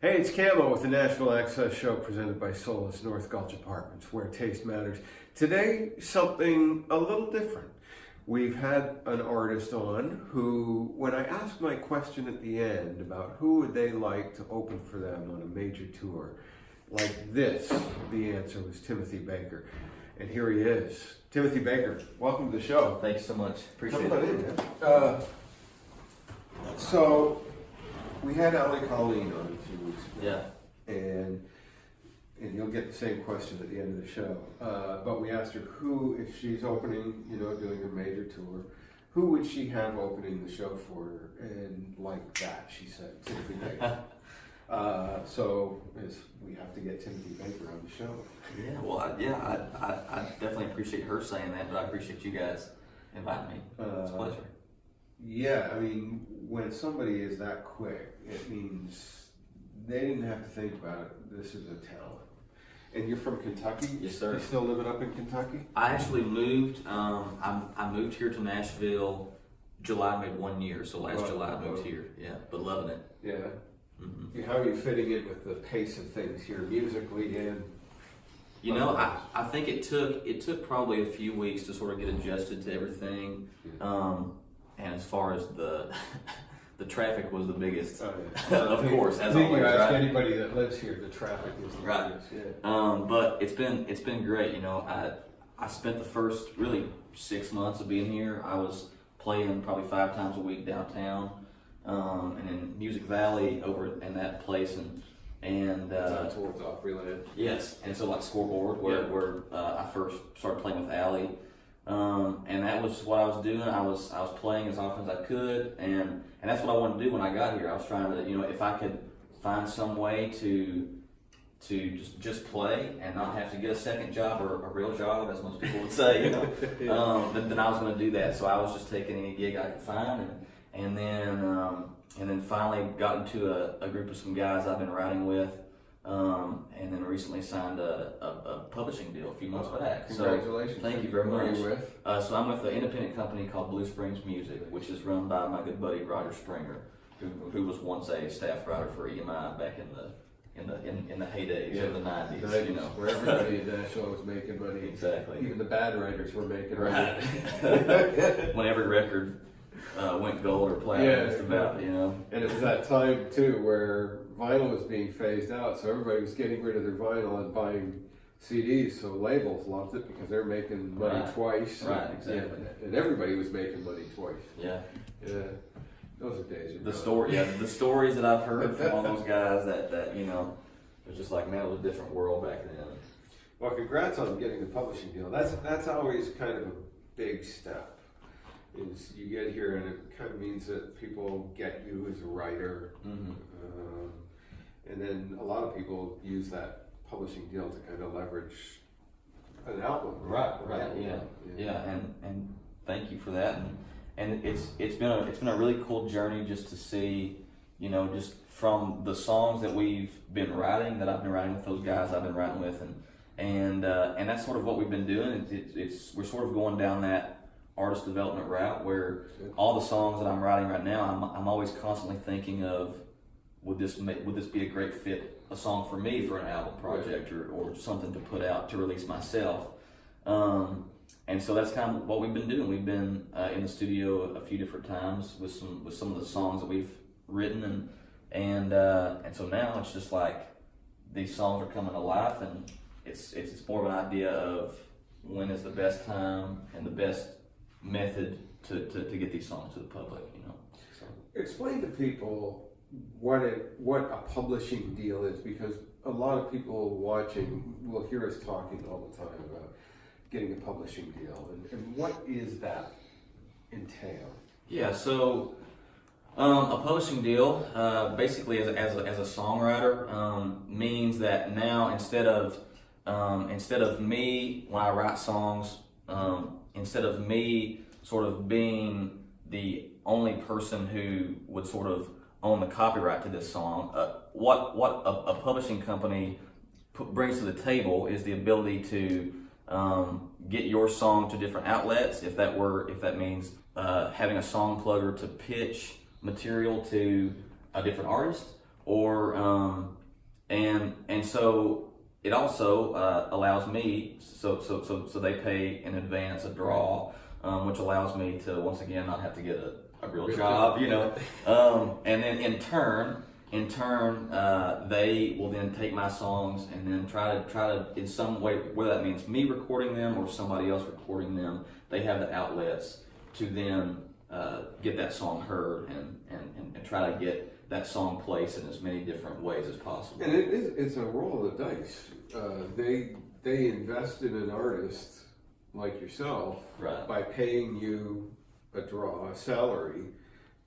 Hey, it's Camo with the Nashville Access Show presented by Solis North Gulch Apartments, where taste matters. Today, something a little different. We've had an artist on who, when I asked my question at the end about who would they like to open for them on a major tour, like this, the answer was Timothy Baker. And here he is. Timothy Baker, welcome to the show. Thanks so much. Appreciate Come on it. in, man. So, we had Allie Colleen on a few weeks ago. Yeah. And you'll get the same question at the end of the show. But we asked her who, if she's opening, doing a major tour, who would she have opening the show for her? And like that, she said, Timothy Baker. So we have to get Timothy Baker on the show. Yeah. Well, I definitely appreciate her saying that, but I appreciate you guys inviting me. It's a pleasure. Yeah, I mean, when somebody is that quick, it means they didn't have to think about it. This is a talent. And you're from Kentucky? Yes, sir. You still living up in Kentucky? I actually moved. I moved here to Nashville. July made 1 year, so last July I moved here. Yeah, but loving it. Yeah. Mm-hmm. How are you fitting in with the pace of things here, musically and? I think it took probably a few weeks to sort of get adjusted to everything. Yeah. And as far as the traffic was the biggest, of course, as always. You ask right? anybody that lives here, the traffic is the right. biggest. Yeah. But it's been great. I spent the first really 6 months of being here. I was playing probably 5 times a week downtown, and in Music Valley over in that place, and towards Opryland. Yes, and so like Scoreboard, where I first started playing with Allie. And that was what I was doing. I was playing as often as I could, and that's what I wanted to do when I got here. I was trying to, if I could find some way to just play and not have to get a second job or a real job, as most people would say, then I was going to do that. So I was just taking any gig I could find, and then finally got into a group of some guys I've been writing with. And then recently signed a publishing deal a few months back. Congratulations. So, thank you very much. Who are you with? So I'm with an independent company called Blue Springs Music, which is run by my good buddy Roger Springer, who was once a staff writer for EMI back in the heydays of the 90s. Where everybody in Nashville was making money. Exactly. Even the bad writers were making money. Right. When every record went gold or platinum, just about, And it was that time too where vinyl was being phased out, so everybody was getting rid of their vinyl and buying CDs. So labels loved it because they're making money twice. Right, exactly. And everybody was making money twice. Yeah. Yeah. Those are days. The stories that I've heard from all those guys that it was just like, man, it was a different world back then. Well, congrats on getting the publishing deal. That's always kind of a big step. Is you get here and it kind of means that people get you as a writer, and then a lot of people use that publishing deal to kind of leverage an album. Right. Yeah. And thank you for that. And it's been a really cool journey just to see, just from the songs that we've been writing, that I've been writing with those guys I've been writing with, and that's sort of what we've been doing. We're sort of going down that artist development route where all the songs that I'm writing right now, I'm always constantly thinking of, would this be a great fit, a song for me for an album project or something to put out to release myself. And so that's kind of what we've been doing. We've been in the studio a few different times with some of the songs that we've written, and so now it's just like these songs are coming to life, and it's more of an idea of when is the best time and the best method to get these songs to the public. So. Explain to people what a publishing deal is, because a lot of people watching will hear us talking all the time about getting a publishing deal, and what is that entail? Yeah, so a publishing deal basically as a songwriter means that now instead of me when I write songs, instead of me sort of being the only person who would sort of own the copyright to this song, what a publishing company brings to the table is the ability to get your song to different outlets, if that means having a song plugger to pitch material to a different artist, or and so it also allows me, so they pay in advance a draw, which allows me to once again not have to get a real job, you know. And then in turn, they will then take my songs and then try to in some way, whether that means me recording them or somebody else recording them, they have the outlets to then get that song heard and try to get that song placed in as many different ways as possible. And it's a roll of the dice. They invest in an artist like yourself, right, by paying you a salary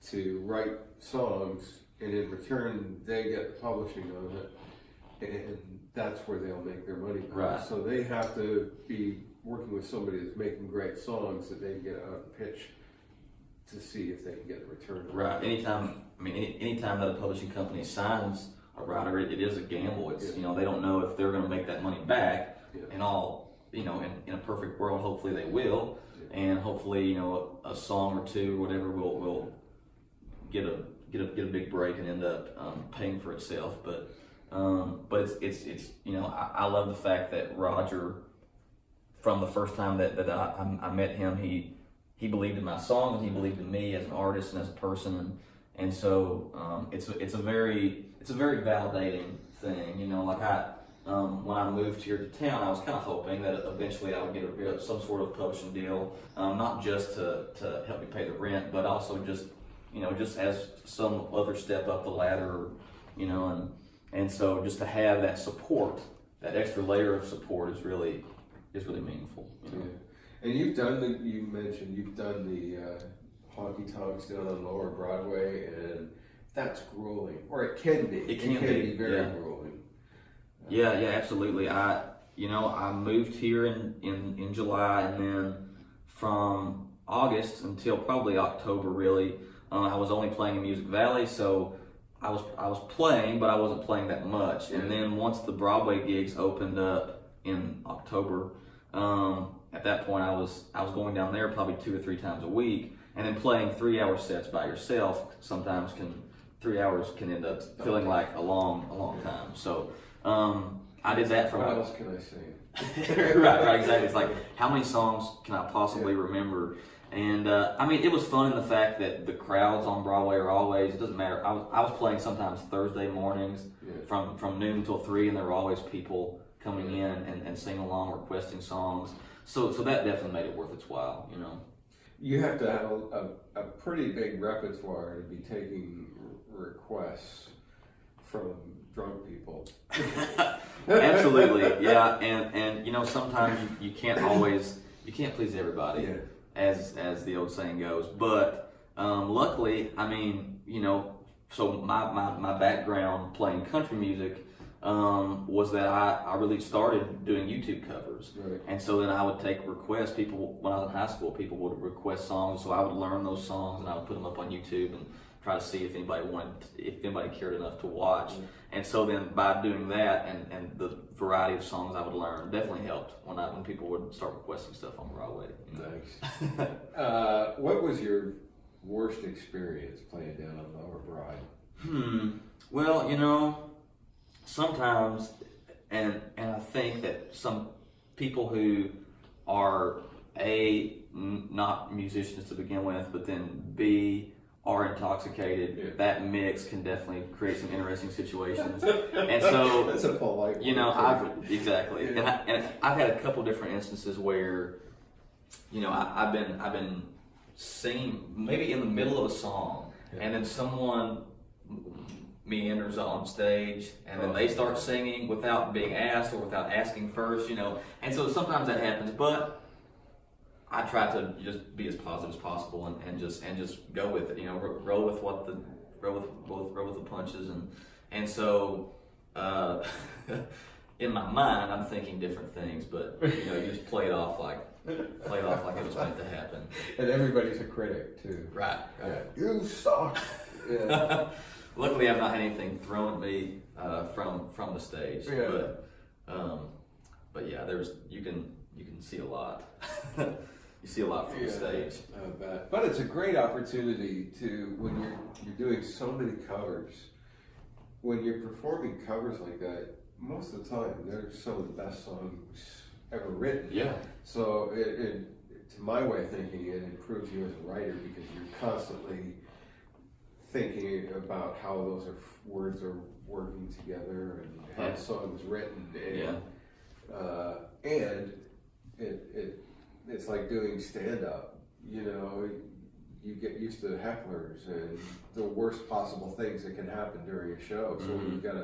to write songs, and in return they get the publishing on it, and that's where they'll make their money back. Right. So they have to be working with somebody that's making great songs that they can get out of pitch to see if they can get a return on right. it. Anytime that a publishing company signs a writer, it is a gamble. It's Yeah. you know, they don't know if they're going to make that money back. Yeah. And all, you know, in a perfect world, hopefully they will, Yeah. and hopefully, you know, a song or two or whatever will get a big break and end up paying for itself. But it's you know, I love the fact that Roger, from the first time that I met him, he believed in my songs, he believed in me as an artist and as a person, and so it's a very validating thing, you know. Like when I moved here to town, I was kind of hoping that eventually I would get some sort of publishing deal, not just to help me pay the rent, but also just, you know, just as some other step up the ladder, you know, and so just to have that support, that extra layer of support is really meaningful, you know? Yeah. And you mentioned you've done the honky tonks down on Lower Broadway, and that's grueling, or it can be. It can be very yeah. grueling. Yeah, absolutely. I moved here in July, and then from August until probably October, really, I was only playing in Music Valley, so I was playing, but I wasn't playing that much. And then once the Broadway gigs opened up in October, at that point I was going down there probably 2 or 3 times a week, and then playing 3-hour sets by yourself. Sometimes 3 hours can end up feeling like a long time. So I did that for what else can I say? right, exactly. It's like, how many songs can I possibly remember? And it was fun in the fact that the crowds on Broadway are always, it doesn't matter. I was playing sometimes Thursday mornings from noon till 3, and there were always people coming in and singing along, requesting songs. So that definitely made it worth its while, you know. You have to have a pretty big repertoire to be taking requests from drunk people. Absolutely, yeah, and you know, sometimes you can't please everybody, Yeah. as the old saying goes. But luckily, you know, so my background playing country music was that I really started doing YouTube covers. Right. And so then I would take requests. People, when I was in high school, people would request songs, so I would learn those songs and I would put them up on YouTube and try to see if anybody cared enough to watch. Mm-hmm. And so then by doing that and the variety of songs I would learn definitely helped when people would start requesting stuff on Broadway. You know? Nice. What was your worst experience playing down on Lower Broad? Well, you know, sometimes, and I think that some people who are not musicians to begin with, but then B, are intoxicated, that mix can definitely create some interesting situations. And so that's a polite, you know, exactly. Yeah. And I've had a couple different instances where, you know, I've been singing maybe in the middle of a song, and then someone meanders on stage, and then they start singing without being asked or without asking first, you know. And so sometimes that happens, but I try to just be as positive as possible and just go with it, you know, roll with the punches, and so in my mind I'm thinking different things, but you know, you just play it off like it was meant to happen. And everybody's a critic too. Right. You suck. Yeah. Luckily, I've not had anything thrown at me from the stage, Yeah. but yeah, you can see a lot. You see a lot from the stage. But it's a great opportunity to, when you're doing so many covers, when you're performing covers like that, most of the time they're some of the best songs ever written. Yeah. So to my way of thinking, it improves you as a writer because you're constantly thinking about how those words are working together and how the song was written. And it's like doing stand-up. You know, you get used to hecklers and the worst possible things that can happen during a show. So when you've got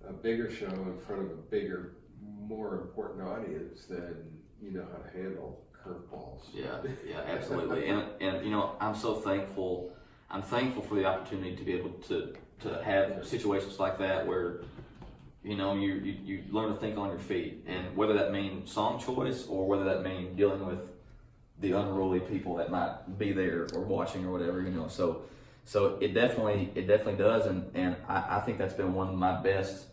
a bigger show in front of a bigger, more important audience, then you know how to handle curveballs. Yeah, absolutely. and you know, I'm so thankful. I'm thankful for the opportunity to be able to have situations like that where, you know, you learn to think on your feet, and whether that means song choice or whether that means dealing with the unruly people that might be there or watching or whatever, you know. So it definitely does, and I think that's been one of my best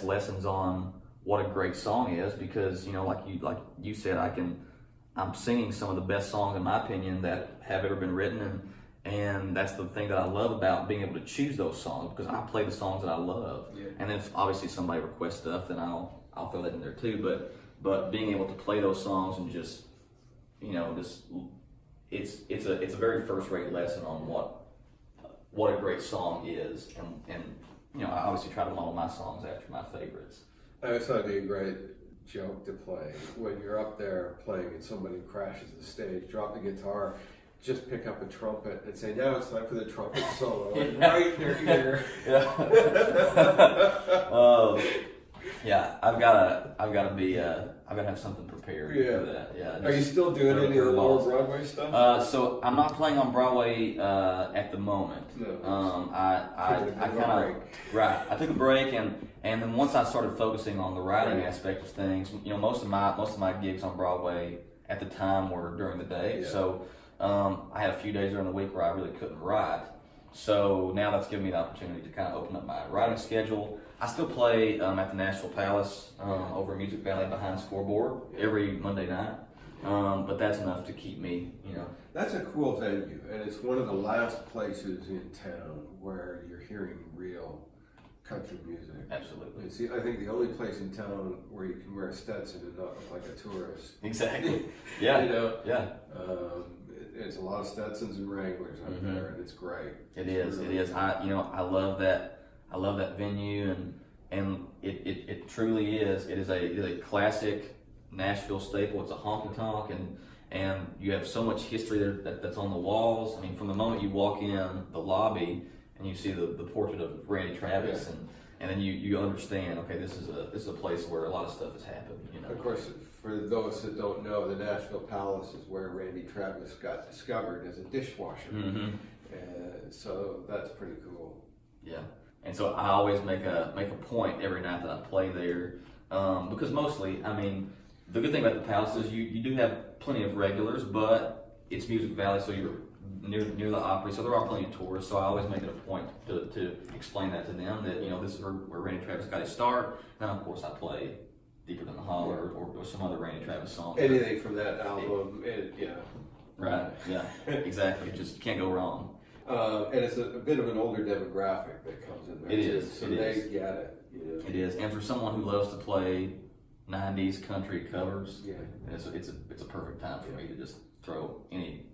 lessons on what a great song is, because, you know, like you said, I'm singing some of the best songs in my opinion that have ever been written, and that's the thing that I love about being able to choose those songs, because I play the songs that I love. Yeah. And if obviously somebody requests stuff, then I'll throw that in there too. But being able to play those songs and just, you know, it's a very first-rate lesson on what a great song is, and you know, I obviously try to model my songs after my favorites. I always thought it'd be a great joke to play when you're up there playing and somebody crashes the stage, drop the guitar, just pick up a trumpet and say, "Now it's time for the trumpet solo," right in their ear. Yeah, I've gotta have something prepared for that. Yeah. Are you still doing any of the lower Broadway stuff? So I'm not playing on Broadway at the moment. No. I took a break, and then once I started focusing on the writing aspect of things, you know, most of my gigs on Broadway at the time were during the day. Yeah. So I had a few days during the week where I really couldn't write. So now that's given me the opportunity to kind of open up my writing schedule. I still play at the Nashville Palace over in Music Valley behind Scoreboard every Monday night, but that's enough to keep me, you know. That's a cool venue, and it's one of the last places in town where you're hearing real country music. Absolutely. And see, I think the only place in town where you can wear a Stetson and not look like a tourist. Exactly. Yeah. You know? Yeah. It's a lot of Stetsons and Wranglers out there, and it's great. It is. I love that venue, and it truly is. It is a classic Nashville staple. It's a honky tonk, and you have so much history there that's on the walls. I mean, from the moment you walk in the lobby and you see the portrait of Randy Travis, and then you understand, okay, this is a place where a lot of stuff has happened. You know. Of course, for those that don't know, the Nashville Palace is where Randy Travis got discovered as a dishwasher. Mm-hmm. So that's pretty cool. Yeah. And so I always make a point every night that I play there, because mostly, I mean, the good thing about the Palace is you do have plenty of regulars, but it's Music Valley, so you're near the Opry, so there are plenty of tourists. So I always make it a point to explain that to them, that, you know, this is where Randy Travis got his start. And of course I play Deeper Than the Holler or some other Randy Travis song. Anything from that album, Right, yeah, exactly. Just can't go wrong. And it's a bit of an older demographic that comes in there. It is. So they get it. You know? It is. And for someone who loves to play 90s country covers, it's a perfect time for me to just throw any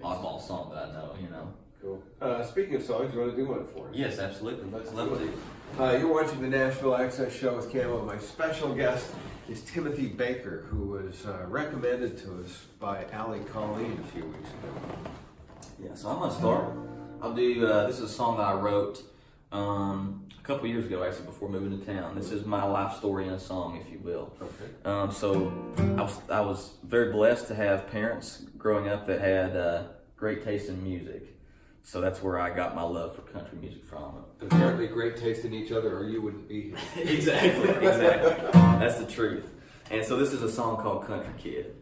oddball song that I know, you know. Cool. Speaking of songs, you want to do one for us? Yes, absolutely. Let's love it. You're watching the Nashville Access Show with Camo. My special guest is Timothy Baker, who was recommended to us by Allie Colleen a few weeks ago. Yeah, so I'm going to start. I'll do, this is a song that I wrote a couple years ago, actually, before moving to town. This is my life story in a song, if you will. Okay. So I was very blessed to have parents growing up that had great taste in music. So that's where I got my love for country music from. Apparently great taste in each other, or you wouldn't be here. Exactly. That's the truth. And so this is a song called Country Kid.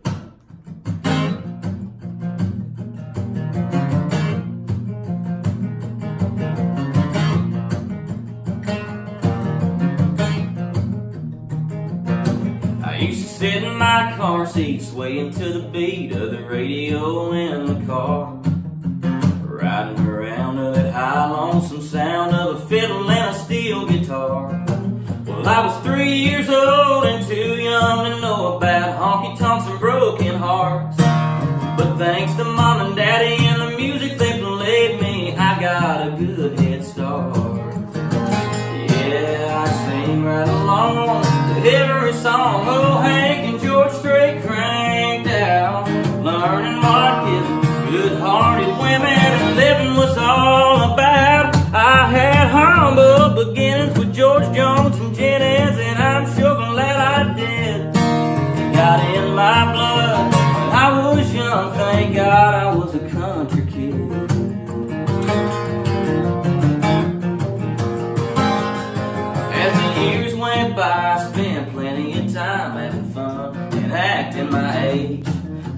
Sit in my car seat, swaying to the beat of the radio in the car, riding around to that high lonesome sound of a fiddle and a Well, I was 3 years old and too young to know about honky-tonks and broken hearts. But thanks to Mom and Daddy and the music they played me, I got a good head start. Yeah, I sing right along to every song old Hank and George Strait cranked out. Learning what giving good-hearted women and living was all about. I had humble beginnings with George Jones and Jennings, and I'm sure glad I did. It got in my blood when I was young, thank God I was a country kid. As the years went by, I spent plenty of time having fun and acting my age.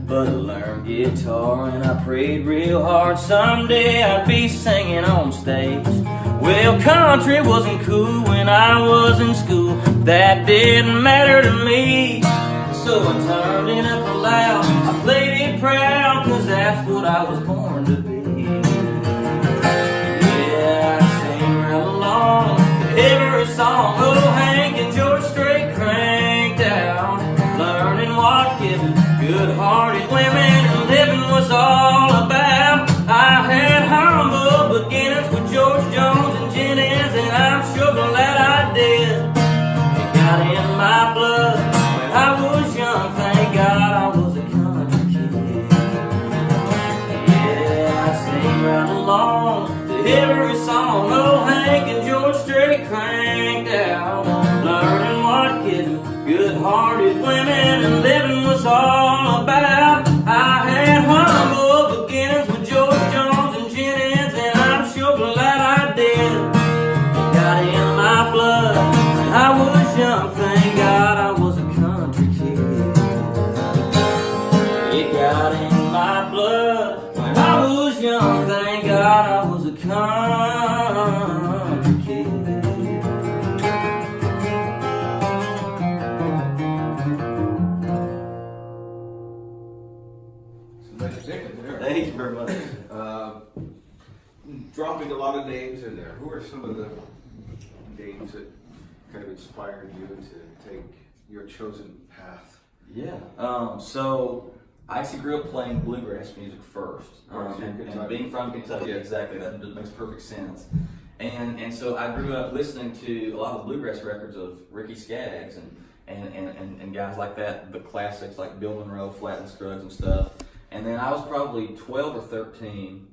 But I learned guitar and I prayed real hard someday I'd be singing on stage. Well, country wasn't cool when I was in school, that didn't matter to me. So I turned it up loud, I played it proud, cause that's what I was born to be. Yeah, I sing right along to every song old Hank and George Strait cranked out. Learning what giving good-hearted women and living was all about. I had humble beginnings with George Jones and Jennings, and I'm sure glad I did. It got in my blood when I was young, thank God I was a country kid. Yeah, I sing right along to every song old Hank and George Strait cranked out. Learning what giving good-hearted women and living was all about. I had humble beginnings with George Jones and Jennings, and I'm sure glad I did. It got in my blood when I was young, thank God I was a country kid. It got in my blood when I was young, thank God I was a country kid. Thank you very much. Dropping a lot of names in there. Who are some of the names that kind of inspired you to take your chosen path? Yeah. So I actually grew up playing bluegrass music first, and being from Kentucky, exactly, that makes perfect sense. And so I grew up listening to a lot of bluegrass records of Ricky Skaggs and guys like that, the classics like Bill Monroe, Flatt and Scruggs and stuff. And then I was probably 12 or 13,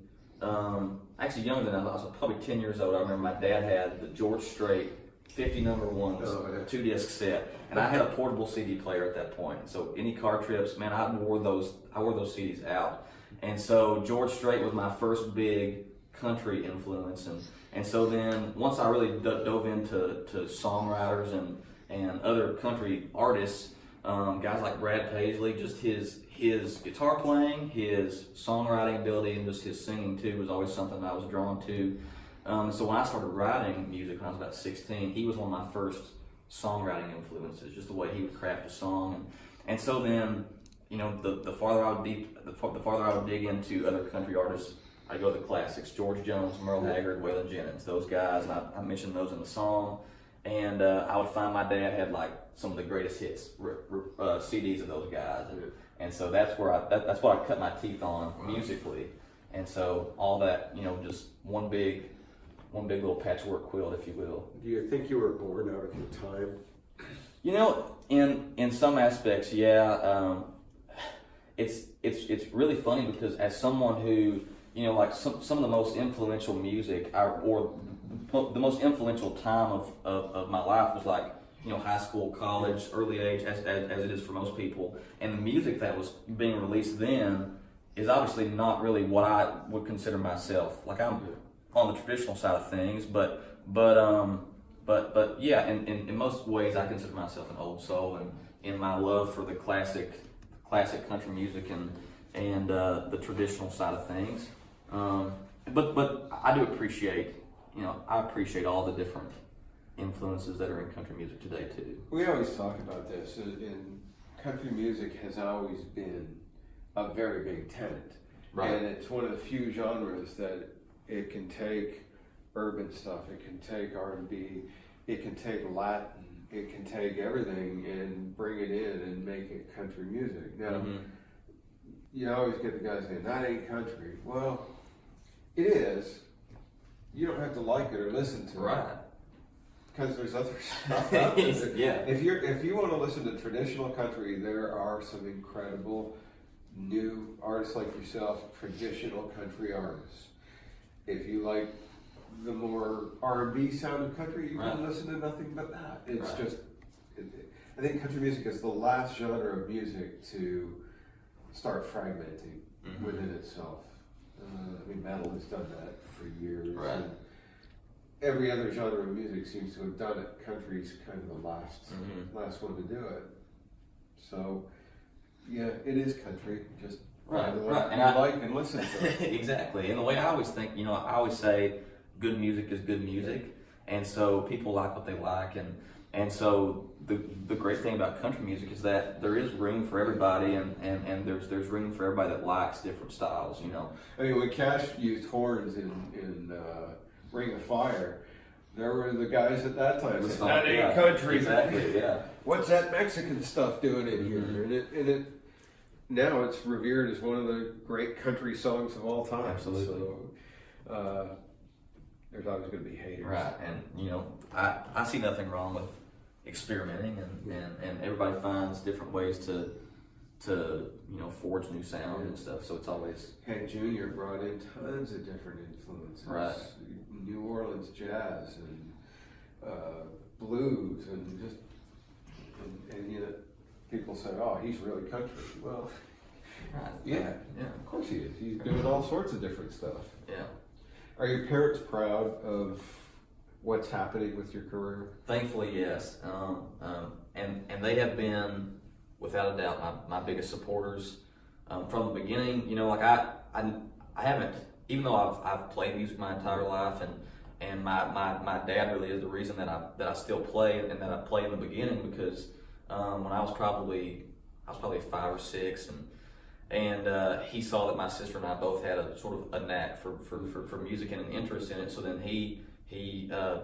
actually younger than that. I was probably 10 years old. I remember my dad had the George Strait 50 number ones, 2-disc set, and I had a portable CD player at that point. So any car trips, man, I wore those CDs out. And so George Strait was my first big country influence, and so then once I really dove into songwriters and other country artists, guys like Brad Paisley, just his guitar playing, his songwriting ability, and just his singing too was always something that I was drawn to. So when I started writing music when I was about 16, he was one of my first songwriting influences, just the way he would craft a song. And so then, you know, the farther I would dig into other country artists, I go to the classics: George Jones, Merle Haggard, Waylon Jennings, those guys, and I mentioned those in the song. And I would find my dad had like some of the greatest hits CDs of those guys, and so that's where that's what I cut my teeth on musically. And so all that, you know, just one big little patchwork quilt, if you will. Do you think you were born out of your time? You know, in some aspects, yeah. It's really funny because as someone who, you know, like some of the most influential music or the most influential time of my life was like, you know, high school, college, early age, as it is for most people. And the music that was being released then is obviously not really what I would consider myself. Like, I'm on the traditional side of things, but yeah, in most ways I consider myself an old soul, and in my love for the classic country music and the traditional side of things. But I do appreciate, you know, I appreciate all the different influences that are in country music today too. We always talk about this, and country music has always been a very big tenet. Right. And it's one of the few genres that it can take urban stuff, it can take R&B, it can take Latin, it can take everything and bring it in and make it country music. Now, you always get the guys saying, that ain't country. Well, it is. You don't have to like it or listen to it. Because there's other stuff out there. Yeah. If you want to listen to traditional country, there are some incredible new artists like yourself, traditional country artists. If you like the more R&B sound of country, you can listen to nothing but that. It's just, I think country music is the last genre of music to start fragmenting within itself. I mean, metal has done that for years. And every other genre of music seems to have done it. Country's kind of the last one to do it. So, yeah, it is country. Just find the one you like and listen to it. Exactly. And the way I always think, I always say good music is good music. And so people like what they like. And so the great thing about country music is that there is room for everybody, and there's room for everybody that likes different styles, I mean, when Cash used horns in Ring of Fire, there were the guys at that time saying, that ain't country. Exactly, yeah. What's that Mexican stuff doing in here? And it now it's revered as one of the great country songs of all time. Absolutely. So, there's always going to be haters. Right, and I see nothing wrong with experimenting, and everybody finds different ways to forge new sound and stuff. So it's always Hank Jr. brought in tons of different influences. Right. New Orleans jazz and blues and just and people say, oh, he's really country. Well, yeah, of course he is. He's doing all sorts of different stuff. Yeah. Are your parents proud of what's happening with your career? Thankfully, yes. And they have been, without a doubt, my biggest supporters from the beginning. I haven't, even though I've played music my entire life, and my dad really is the reason that I still play and that I played in the beginning, because when I was probably 5 or 6, and he saw that my sister and I both had a sort of a knack for music and an interest in it. So then he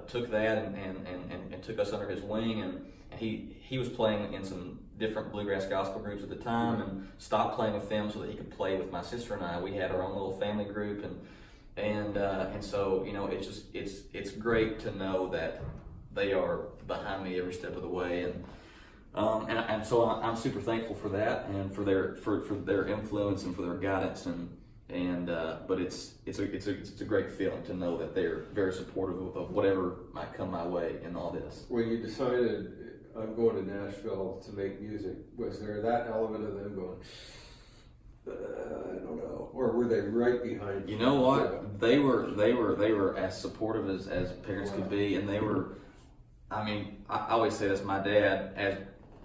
took that and took us under his wing, and he was playing in some different bluegrass gospel groups at the time, and stopped playing with them so that he could play with my sister and I. We had our own little family group, and so it's great to know that they are behind me every step of the way, and so I'm super thankful for that, and for their influence and for their guidance, but it's a great feeling to know that they're very supportive of whatever might come my way in all this. When you decided I'm going to Nashville to make music, was there that element of them going, I don't know, or were they right behind you? You know what? They were as supportive as parents could be, and they were. I mean, I always say this: my dad, as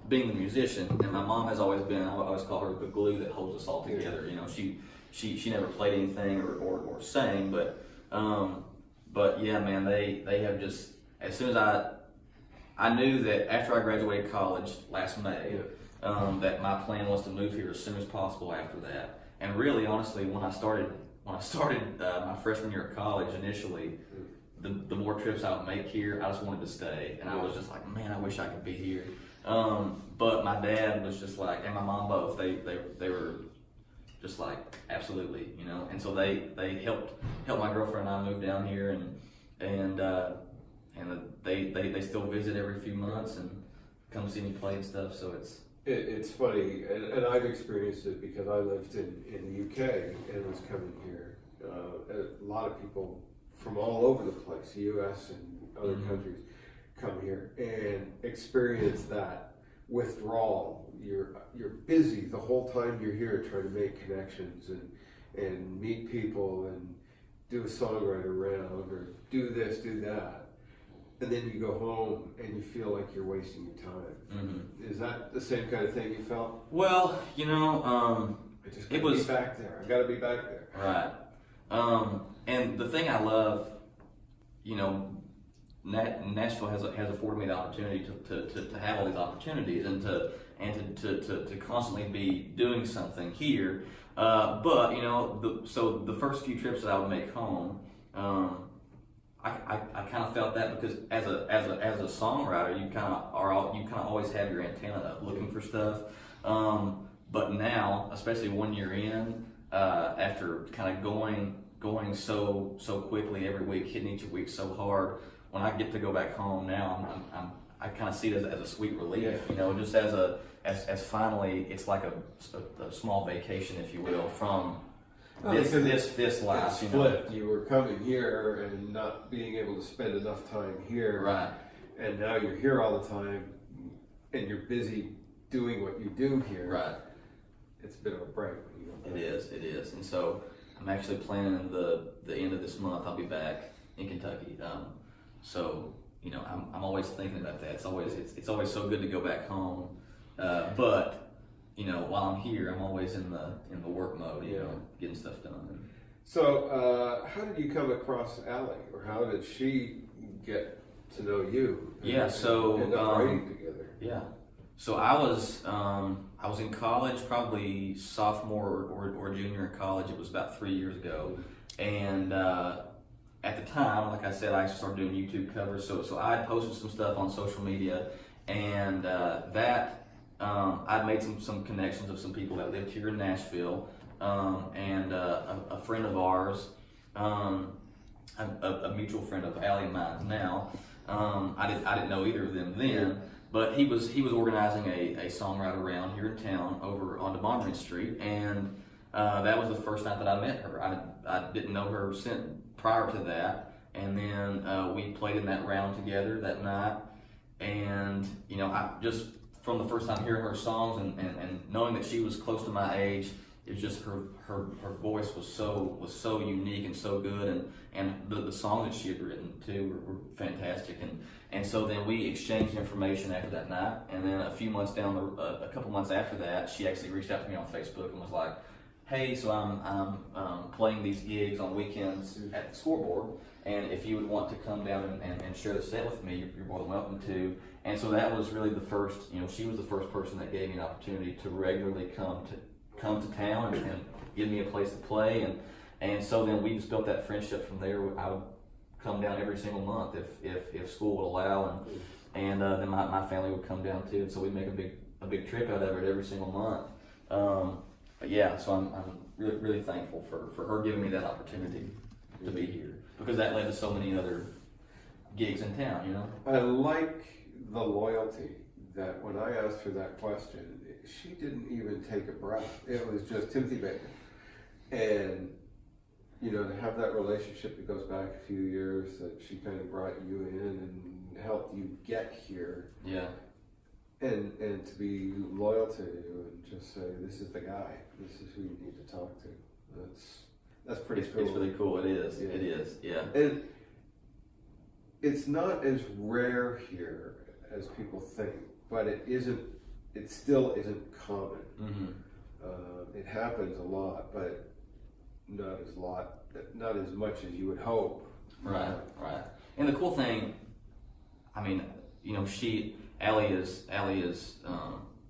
being the musician, and my mom has always been. I always call her the glue that holds us all together. She never played anything or sang, but yeah, man, they have just, as soon as I knew that after I graduated college last May, that my plan was to move here as soon as possible after that. And really, honestly, when I started my freshman year of college initially, the more trips I would make here, I just wanted to stay. And I was just like, man, I wish I could be here. But my dad was just like, and my mom both, they were just like, absolutely, and so they helped my girlfriend and I move down here, and they still visit every few months and come see me play and stuff. So it's funny, and I've experienced it because I lived in the UK and was coming here. A lot of people from all over the place, US and other countries, come here and experience that withdrawal. You're busy the whole time you're here, trying to make connections and meet people and do a songwriter round or do this, do that, and then you go home and you feel like you're wasting your time. Is that the same kind of thing you felt? Well, I just gotta be back there. I gotta be back there. Right. And the thing I love, Nashville has afforded me the opportunity to have all these opportunities and to constantly be doing something here. But so the first few trips that I would make home, I kind of felt that because as a songwriter, you kind of always have your antenna up looking for stuff. But now, especially 1 year in, after kind of going so quickly every week, hitting each week so hard, when I get to go back home now, I kind of see it as a sweet relief, you know, just as finally it's like a small vacation, if you will, from this life. You flipped. You were coming here and not being able to spend enough time here, right? And now you're here all the time, and you're busy doing what you do here, right? It's a bit of a break when you go back. It is, and so I'm actually planning the end of this month. I'll be back in Kentucky. So you know, I'm always thinking about that. It's always so good to go back home, but you know, while I'm here, I'm always in the work mode. You know, getting stuff done. So, how did you come across Allie, or how did she get to know you? Yeah, so end up writing together. Yeah, so I was in college, probably sophomore or junior in college. It was about 3 years ago, and at the time, like I said, I actually started doing YouTube covers. So I had posted some stuff on social media, and I'd made some connections of some people that lived here in Nashville, and a friend of ours, a mutual friend of Allie and mine now. I didn't know either of them then, but he was organizing a songwriter round here in town over on DeMonbrin Street, and that was the first night that I met her. I didn't know her prior to that, and then we played in that round together that night, and you know, I just from the first time hearing her songs and knowing that she was close to my age, it was just her voice was so unique and so good, and the songs that she had written too were fantastic, and so then we exchanged information after that night, and then a couple months after that, she actually reached out to me on Facebook and was like, hey, so I'm playing these gigs on weekends at the Scoreboard, and if you would want to come down and share the set with me, you're more than welcome to. And so that was really the first, you know, she was the first person that gave me an opportunity to regularly come to town and give me a place to play, and so then we just built that friendship from there. I would come down every single month if school would allow, and then my family would come down too, and so we'd make a big trip out of it every single month. But yeah, so I'm really, really thankful for her giving me that opportunity to be here, because that led to so many other gigs in town, you know? I like the loyalty that when I asked her that question, she didn't even take a breath. It was just Timothy Baker. And, you know, to have that relationship that goes back a few years, that she kind of brought you in and helped you get here. Yeah. And to be loyal to you and just say, this is the guy, this is who you need to talk to. That's pretty cool. It's really cool. It is. Yeah. It is. Yeah. And it's not as rare here as people think, but it still isn't common. Mm-hmm. It happens a lot, but not as much as you would hope. Right. And the cool thing, I mean, you know, Allie is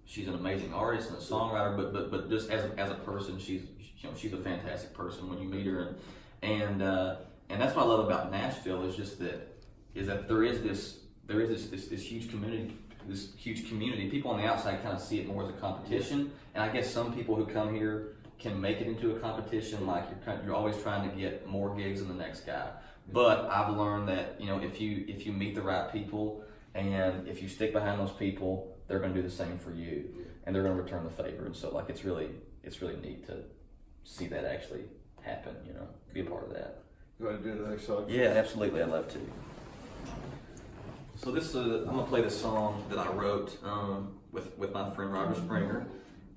she's an amazing artist and a songwriter, but just as a person, she's a fantastic person when you meet her, and that's what I love about Nashville is that there is this huge community. People on the outside kind of see it more as a competition, and I guess some people who come here can make it into a competition, like you're always trying to get more gigs than the next guy. But I've learned that, you know, if you meet the right people and if you stick behind those people, they're going to do the same for you, and they're going to return the favor. And so, like, it's really neat to see that actually happen. You know, be a part of that. You want to do another song? Yeah, absolutely. I'd love to. So this I'm gonna play this song that I wrote with my friend Roger Springer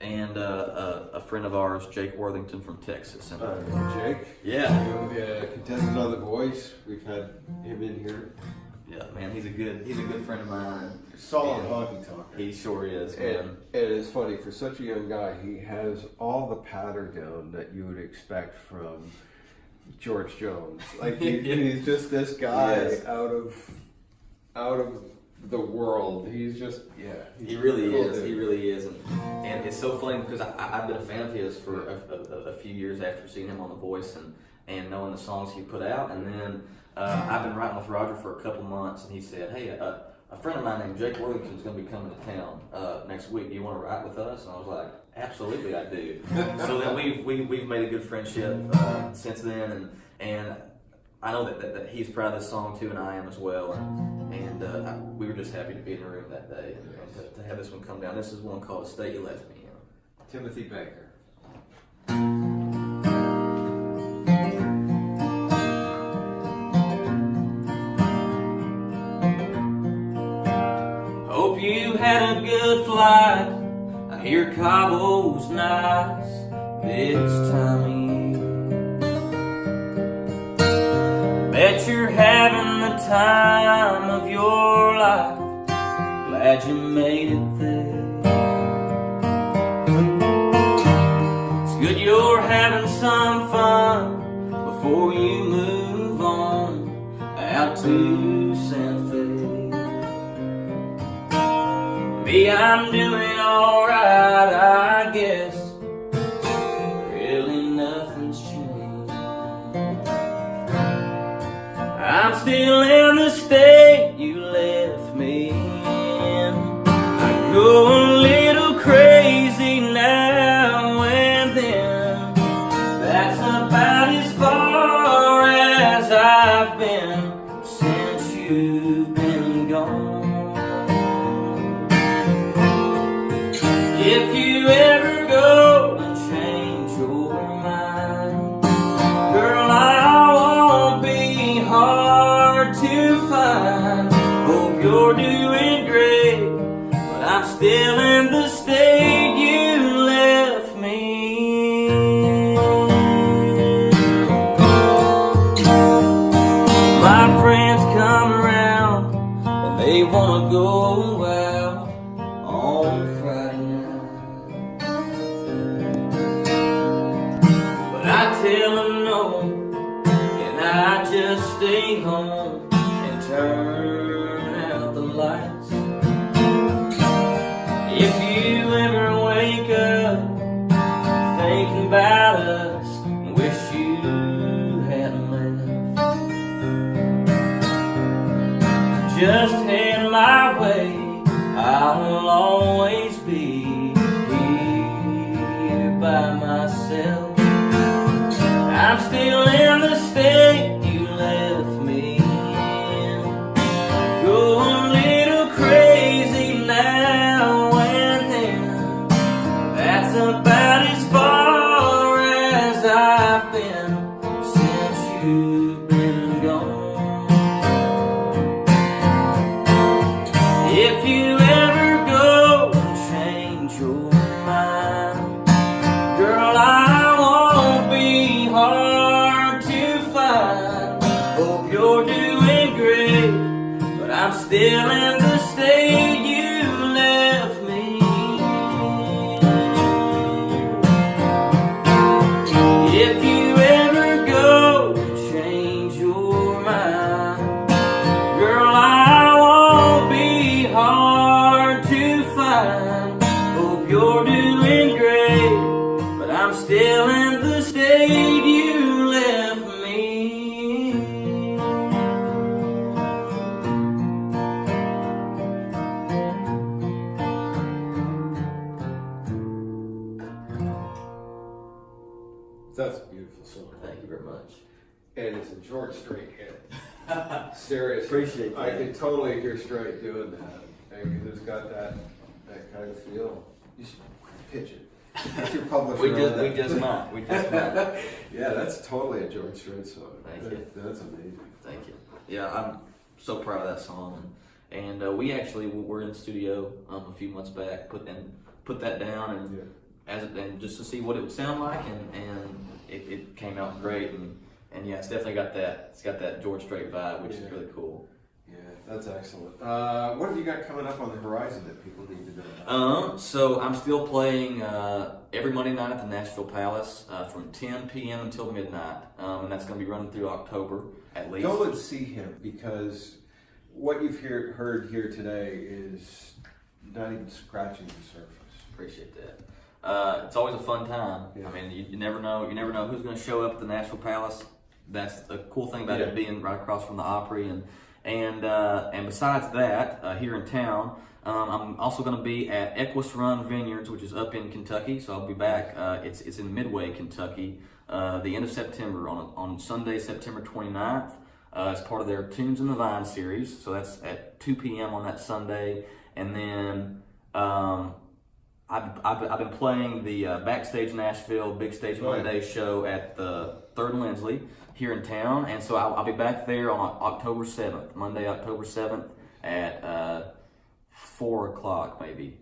and a friend of ours, Jake Worthington from Texas. And Jake. Yeah. The contestant on The Voice. We've had him in here. Yeah, man, he's a good friend of mine. Solid hockey talker. He sure is, man. And it's funny, for such a young guy, he has all the patter down that you would expect from George Jones. Like he's just this guy out of the world. He's just He really is, and it's so funny because I've been a fan of his for a few years after seeing him on The Voice and knowing the songs he put out, and then I've been writing with Roger for a couple months, and he said, "Hey, a friend of mine named Jake Worthington is going to be coming to town next week. Do you want to write with us?" And I was like, "Absolutely, I do." So then we've made a good friendship since then, and I know that he's proud of this song too, and I am as well. And we were just happy to be in the room that day and to have this one come down. This is one called "The State You Left Me In." Timothy Baker. Hope you had a good flight. I hear Cabo's nice this time of year. Bet you're having the time of your life. Glad you made it there. It's good you're having some fun before you move on out to Santa Fe. Me, I'm doing alright, I guess. Really nothing's changed. I'm still in the state you left me in. I go a little crazy now and then. That's about as far as I've been since you've been gone. If you ever go and change your mind, girl, I won't be hard to find. Hope you're doing great, but I'm still in the state you left me in. My friends come around and they wanna go out on Friday night, but I tell them no, and I just stay home and turn out the lights. If you ever wake up thinking about us and wish you hadn't left, just head my way. I'll always be here by myself. I'm still in the state you left me in. Go a little crazy now and then. That's about as far as I've been since you've been gone. If you ever go and change your mind, girl, I won't be hard to find. Hope you're doing great, but I'm still in the state you left me in. If you ever go and change your mind, girl, I won't be hard to find. Hope you're doing great, but I'm still in the state you left me in. That's a beautiful song. Thank you very much. And it's a George Strait hit. Seriously. Appreciate that. I can totally hear Strait doing that. Because it's got that kind of feel. You should pitch it. What's your publisher We on just that? might. Yeah, that's totally a George Strait song. Thank you. That's amazing. Thank you. Yeah, I'm so proud of that song, and we actually were in the studio a few months back, put that down, and and just to see what it would sound like, and it came out great, and yeah, it's definitely got that. It's got that George Strait vibe, which is really cool. Yeah, that's excellent. What have you got coming up on the horizon that people need to know about? So I'm still playing every Monday night at the Nashville Palace from 10 p.m. until midnight, and that's going to be running through October at least. Go and see him, because what you've heard here today is not even scratching the surface. Appreciate that. It's always a fun time. Yeah. I mean, you never know who's going to show up at the Nashville Palace that's the cool thing about it being right across from the Opry. And besides that, here in town, I'm also going to be at Equus Run Vineyards, which is up in Kentucky. So I'll be back. It's in Midway, Kentucky, the end of September on Sunday, September 29th. As part of their Tunes in the Vine series. So that's at 2 p.m. on that Sunday. And then I've been playing the Backstage Nashville Big Stage Monday show at the 3rd and Lindsley here in town. And so I'll be back there on October 7th, Monday, October 7th at 4 o'clock maybe.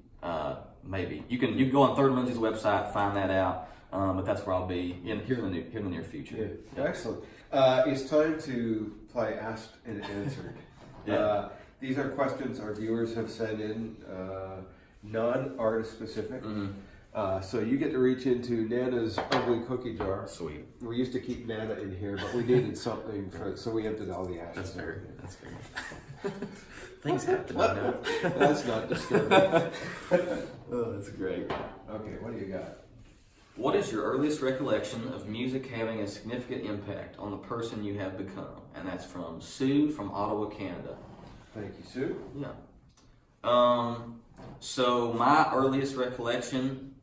Maybe. You can go on 3rd and Lindsley's website, find that out. But that's where I'll be here in the near future. Yeah. Excellent. It's time to play Asked and Answered. These are questions our viewers have sent in, non-artist specific. So you get to reach into Nana's ugly cookie jar. Sweet. We used to keep Nana in here, but we needed something, so we emptied all the ashes. That's fair. That's fair. Things happen. That's not disturbing. Oh, that's great. Okay, what do you got? What is your earliest recollection of music having a significant impact on the person you have become? And that's from Sue from Ottawa, Canada. Thank you, Sue. Yeah. So my earliest recollection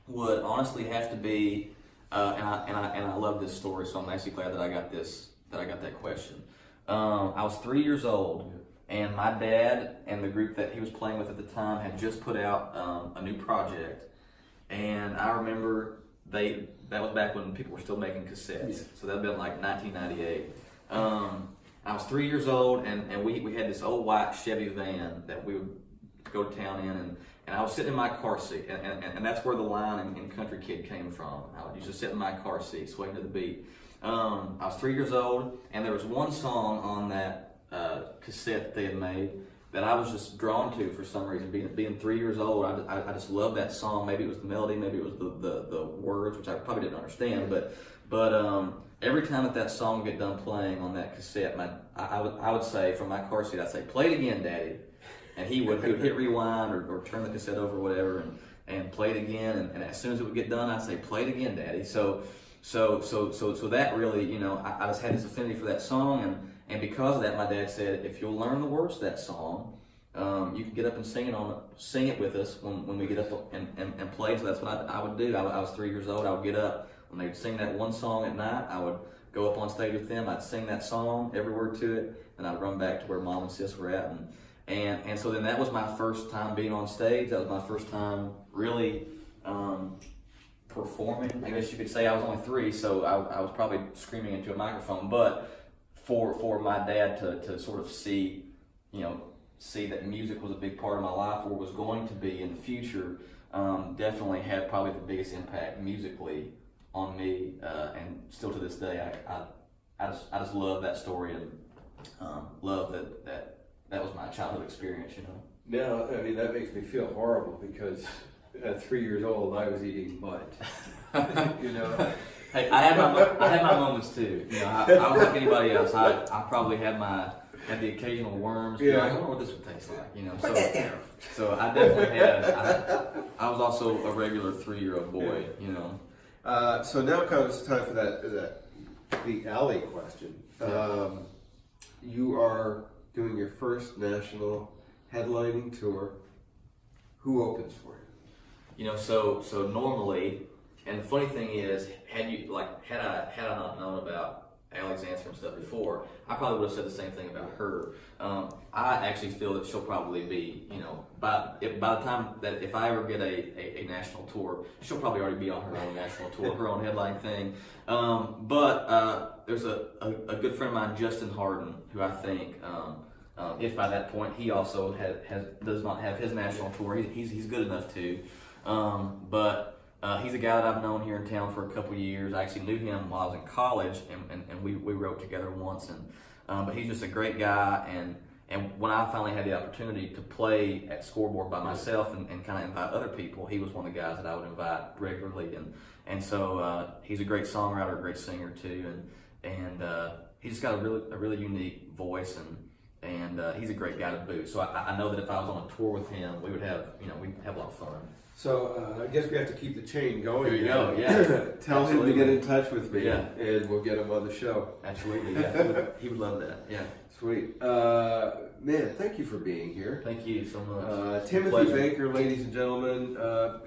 would honestly have to be, and I love this story, so I'm actually glad that I got that question. I was 3 years old, and my dad and the group that he was playing with at the time had just put out a new project. And I remember that was back when people were still making cassettes. So that would have been like 1998. I was 3 years old, and we had this old white Chevy van that we would go to town in, and I was sitting in my car seat, and that's where the line in Country Kid came from. I would used to sit in my car seat, swaying to the beat. I was 3 years old, and there was one song on that cassette that they had made that I was just drawn to for some reason. Being 3 years old, I just loved that song. Maybe it was the melody, maybe it was the words, which I probably didn't understand. But every time that song would get done playing on that cassette, I would say from my car seat, I'd say, "Play it again, Daddy," and he would hit rewind or turn the cassette over, or whatever, and play it again. And as soon as it would get done, I'd say, "Play it again, Daddy." So that really, I just had this affinity for that song. And because of that, my dad said, if you'll learn the words to that song, you can get up and sing it with us when we get up and play. So that's what I would do. I was 3 years old. I would get up when they would sing that one song at night. I would go up on stage with them. I'd sing that song, every word to it, and I'd run back to where Mom and Sis were at. And so then that was my first time being on stage. That was my first time really performing. I guess you could say. I was only 3, so I was probably screaming into a microphone, but for my dad to sort of see that music was a big part of my life, or was going to be in the future, definitely had probably the biggest impact musically on me, and still to this day, I just love that story, and love that was my childhood experience. Now, I mean, that makes me feel horrible because at 3 years old, I was eating mud. Hey, I had my moments too. I was like anybody else. I probably had the occasional worms. Yeah. I wonder what this would taste like. So I definitely had. I was also a regular 3-year-old boy. So now comes time for the Allie question. You are doing your first national headlining tour. Who opens for you? So normally. And the funny thing is, had I not known about Allie's answer and stuff before, I probably would have said the same thing about her. I actually feel that she'll probably be, by the time that if I ever get a national tour, she'll probably already be on her own national tour, her own headline thing. But there's a good friend of mine, Justin Harden, who I think, if by that point he also does not have his national tour, he's good enough to. But he's a guy that I've known here in town for a couple of years. I actually knew him while I was in college, and we wrote together once. But he's just a great guy. And when I finally had the opportunity to play at Scoreboard by myself and kind of invite other people, he was one of the guys that I would invite regularly. And so he's a great songwriter, a great singer too. And he's just got a really unique voice. and he's a great guy to boot. So I know that if I was on a tour with him, we'd have a lot of fun. So I guess we have to keep the chain going. There you go. Yeah. Tell him to get in touch with me. Yeah. And we'll get him on the show. Absolutely. Yeah. He would love that. Yeah. Sweet. Man, thank you for being here. Thank you so much. Timothy Pleasure. Baker, ladies and gentlemen,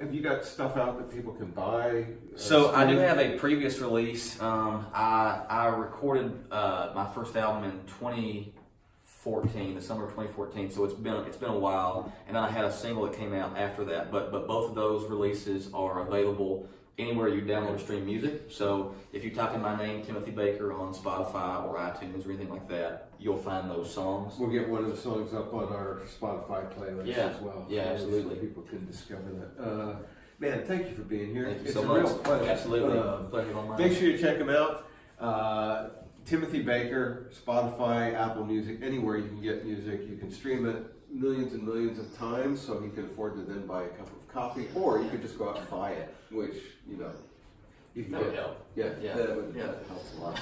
have you got stuff out that people can buy? So I do have a previous release. I recorded my first album in 2014, the summer of 2014. So it's been a while, and then I had a single that came out after that. But both of those releases are available anywhere you download or stream music. So if you type in my name, Timothy Baker, on Spotify or iTunes or anything like that, you'll find those songs. We'll get one of the songs up on our Spotify playlist as well. Yeah, absolutely. So people can discover that. Man, thank you for being here. Thank you It's so a much. real pleasure. Absolutely. Pleasure on mine. Make sure you check him out. Timothy Baker, Spotify, Apple Music, anywhere you can get music. You can stream it millions and millions of times, so he can afford to then buy a cup of coffee, or you could just go out and buy it, which, you know, you can That would help. Yeah, Yeah. that helps a lot.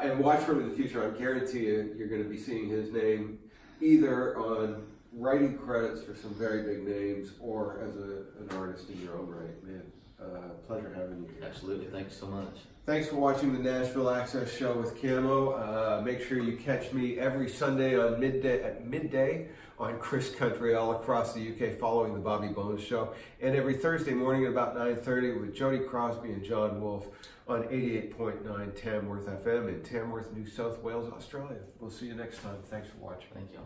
And watch for him in the future. I guarantee you're going to be seeing his name either on writing credits for some very big names or as an artist in your own right. Man, pleasure having you here. Absolutely. Thank you so much. Thanks for watching the Nashville Access Show with Camo. Make sure you catch me every Sunday at midday on Chris Country all across the UK following the Bobby Bones Show, and every Thursday morning at about 9:30 with Jody Crosby and John Wolfe on 88.9 Tamworth FM in Tamworth, New South Wales, Australia. We'll see you next time. Thanks for watching. Thank you.